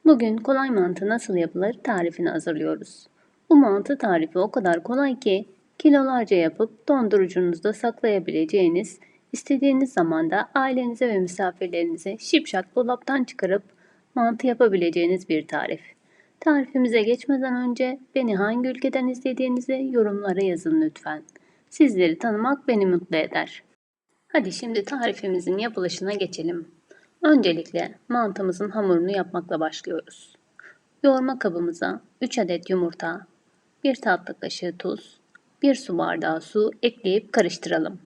Bugün kolay mantı nasıl yapılır tarifini hazırlıyoruz. Bu mantı tarifi o kadar kolay ki kilolarca yapıp dondurucunuzda saklayabileceğiniz, istediğiniz zamanda ailenize ve misafirlerinize şipşak dolaptan çıkarıp mantı yapabileceğiniz bir tarif. Tarifimize geçmeden önce beni hangi ülkeden izlediğinizi yorumlara yazın lütfen. Sizleri tanımak beni mutlu eder. Hadi şimdi tarifimizin yapılışına geçelim. Öncelikle mantımızın hamurunu yapmakla başlıyoruz. Yoğurma kabımıza 3 adet yumurta, 1 tatlı kaşığı tuz, 1 su bardağı su ekleyip karıştıralım.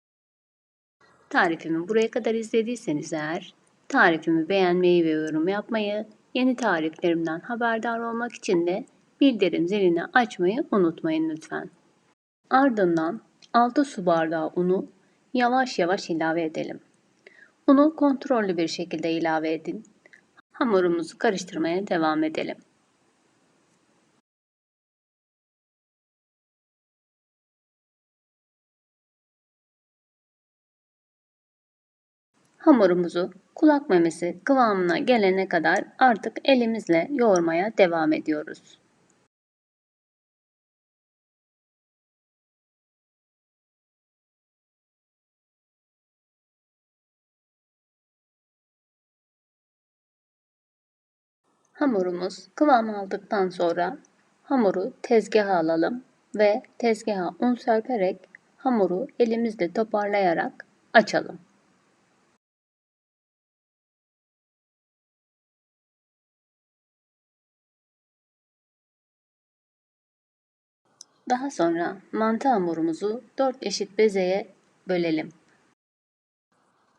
Tarifimi buraya kadar izlediyseniz eğer, tarifimi beğenmeyi ve yorum yapmayı, yeni tariflerimden haberdar olmak için de bildirim zilini açmayı unutmayın lütfen. Ardından 6 su bardağı unu yavaş yavaş ilave edelim. Unu kontrollü bir şekilde ilave edin. Hamurumuzu karıştırmaya devam edelim. Hamurumuzu kulak memesi kıvamına gelene kadar artık elimizle yoğurmaya devam ediyoruz. Hamurumuz kıvam aldıktan sonra hamuru tezgaha alalım ve tezgaha un serperek hamuru elimizle toparlayarak açalım. Daha sonra mantı hamurumuzu 4 eşit bezeye bölelim.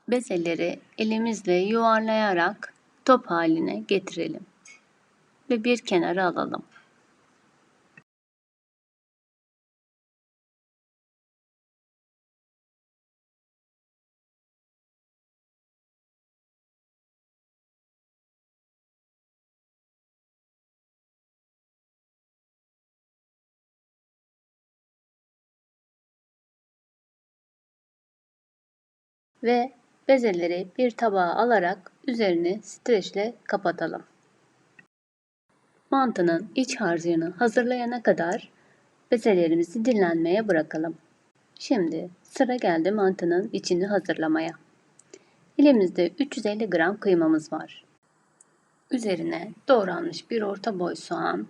Bezeleri elimizle yuvarlayarak top haline getirelim ve bir kenara alalım. Ve bezeleri bir tabağa alarak üzerini streçle kapatalım. Mantının iç harcını hazırlayana kadar bezelerimizi dinlenmeye bırakalım. Şimdi sıra geldi mantının içini hazırlamaya. Elimizde 350 gram kıymamız var. Üzerine doğranmış bir orta boy soğan,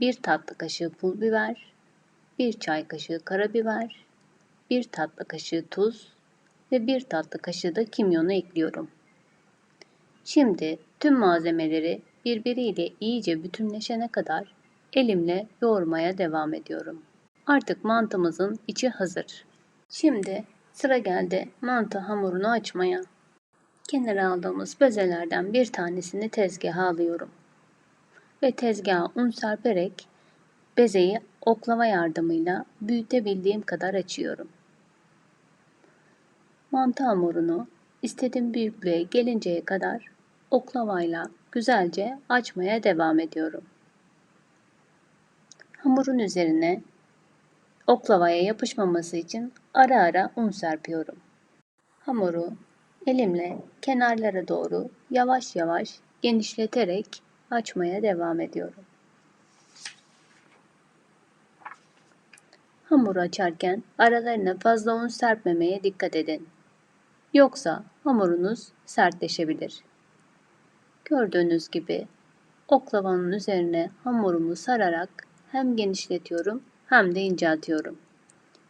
1 tatlı kaşığı pul biber, 1 çay kaşığı karabiber, 1 tatlı kaşığı tuz ve 1 tatlı kaşığı da kimyonu ekliyorum. Şimdi tüm malzemeleri birbiriyle iyice bütünleşene kadar elimle yoğurmaya devam ediyorum. Artık mantımızın içi hazır. Şimdi sıra geldi mantı hamurunu açmaya. Kenara aldığımız bezelerden bir tanesini tezgaha alıyorum. Ve tezgaha un serperek bezeyi oklava yardımıyla büyütebildiğim kadar açıyorum. Mantı hamurunu istediğim büyüklüğe gelinceye kadar oklavayla güzelce açmaya devam ediyorum. Hamurun üzerine oklavaya yapışmaması için ara ara un serpiyorum. Hamuru elimle kenarlara doğru yavaş yavaş genişleterek açmaya devam ediyorum. Hamuru açarken aralarına fazla un serpmemeye dikkat edin. Yoksa hamurunuz sertleşebilir. Gördüğünüz gibi oklavanın üzerine hamurumu sararak hem genişletiyorum hem de inceltiyorum.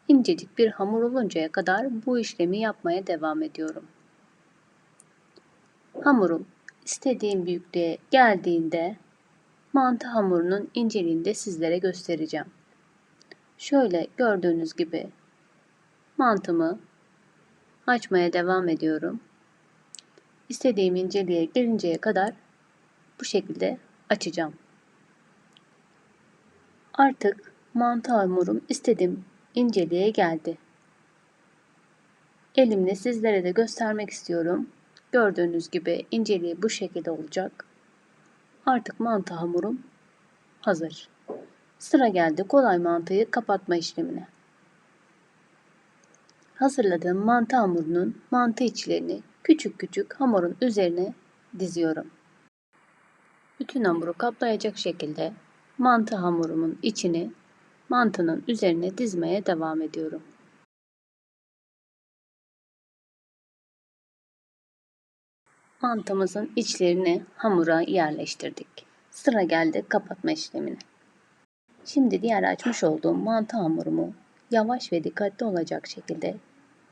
İncecik bir hamur oluncaya kadar bu işlemi yapmaya devam ediyorum. Hamurum istediğim büyüklüğe geldiğinde mantı hamurunun inceliğini de sizlere göstereceğim. Şöyle gördüğünüz gibi mantımı açmaya devam ediyorum. İstediğim inceliğe gelinceye kadar bu şekilde açacağım. Artık mantı hamurum istediğim inceliğe geldi. Elimle sizlere de göstermek istiyorum. Gördüğünüz gibi inceliği bu şekilde olacak. Artık mantı hamurum hazır. Sıra geldi kolay mantıyı kapatma işlemine. Hazırladığım mantı hamurunun mantı içlerini küçük küçük hamurun üzerine diziyorum. Bütün hamuru kaplayacak şekilde mantı hamurumun içini mantının üzerine dizmeye devam ediyorum. Mantımızın içlerini hamura yerleştirdik. Sıra geldi kapatma işlemine. Şimdi diğer açmış olduğum mantı hamurumu yavaş ve dikkatli olacak şekilde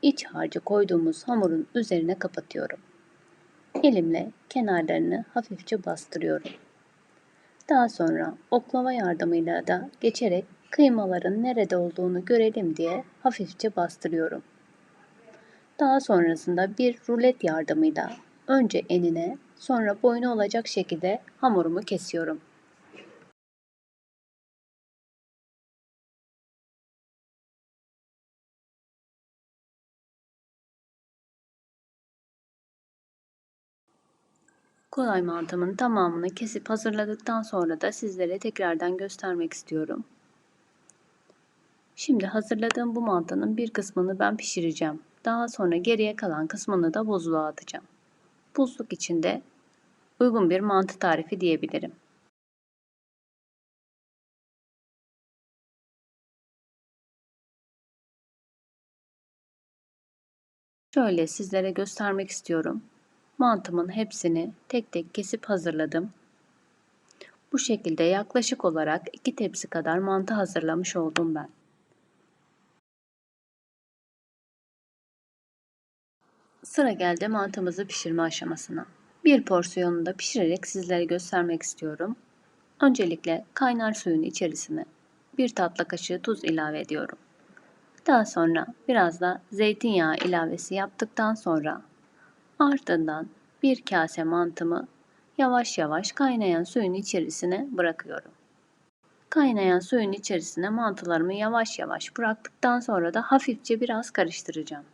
iç harcı koyduğumuz hamurun üzerine kapatıyorum. Elimle kenarlarını hafifçe bastırıyorum. Daha sonra oklava yardımıyla da geçerek kıymaların nerede olduğunu görelim diye hafifçe bastırıyorum. Daha sonrasında bir rulet yardımıyla önce enine sonra boyuna olacak şekilde hamurumu kesiyorum. Kolay mantımın tamamını kesip hazırladıktan sonra da sizlere tekrardan göstermek istiyorum. Şimdi hazırladığım bu mantının bir kısmını ben pişireceğim. Daha sonra geriye kalan kısmını da buzluğa atacağım. Buzluk içinde uygun bir mantı tarifi diyebilirim. Şöyle sizlere göstermek istiyorum. Mantımın hepsini tek tek kesip hazırladım. Bu şekilde yaklaşık olarak 2 tepsi kadar mantı hazırlamış oldum ben. Sıra geldi mantımızı pişirme aşamasına. Bir porsiyonunu da pişirerek sizlere göstermek istiyorum. Öncelikle kaynar suyun içerisine 1 tatlı kaşığı tuz ilave ediyorum. Daha sonra biraz da zeytinyağı ilavesi yaptıktan sonra ardından bir kase mantımı yavaş yavaş kaynayan suyun içerisine bırakıyorum. Kaynayan suyun içerisine mantılarımı yavaş yavaş bıraktıktan sonra da hafifçe biraz karıştıracağım.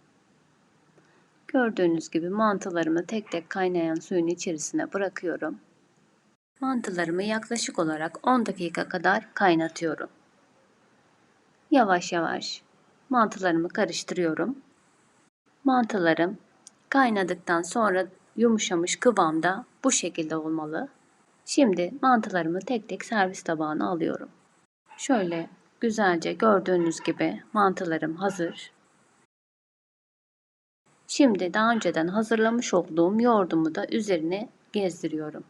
Gördüğünüz gibi mantılarımı tek tek kaynayan suyun içerisine bırakıyorum. Mantılarımı yaklaşık olarak 10 dakika kadar kaynatıyorum. Yavaş yavaş mantılarımı karıştırıyorum. Mantılarım kaynadıktan sonra yumuşamış kıvamda bu şekilde olmalı. Şimdi mantılarımı tek tek servis tabağına alıyorum. Şöyle güzelce gördüğünüz gibi mantılarım hazır. Şimdi daha önceden hazırlamış olduğum yoğurdumu da üzerine gezdiriyorum.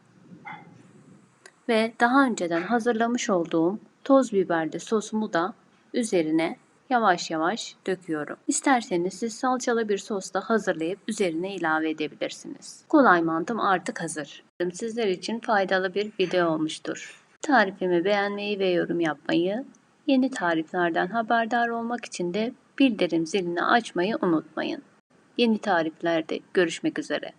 Ve daha önceden hazırlamış olduğum toz biberli sosumu da üzerine yavaş yavaş döküyorum. İsterseniz siz salçalı bir sos da hazırlayıp üzerine ilave edebilirsiniz. Kolay mantım artık hazır. Sizler için faydalı bir video olmuştur. Tarifimi beğenmeyi ve yorum yapmayı, yeni tariflerden haberdar olmak için de bildirim zilini açmayı unutmayın. Yeni tariflerde görüşmek üzere.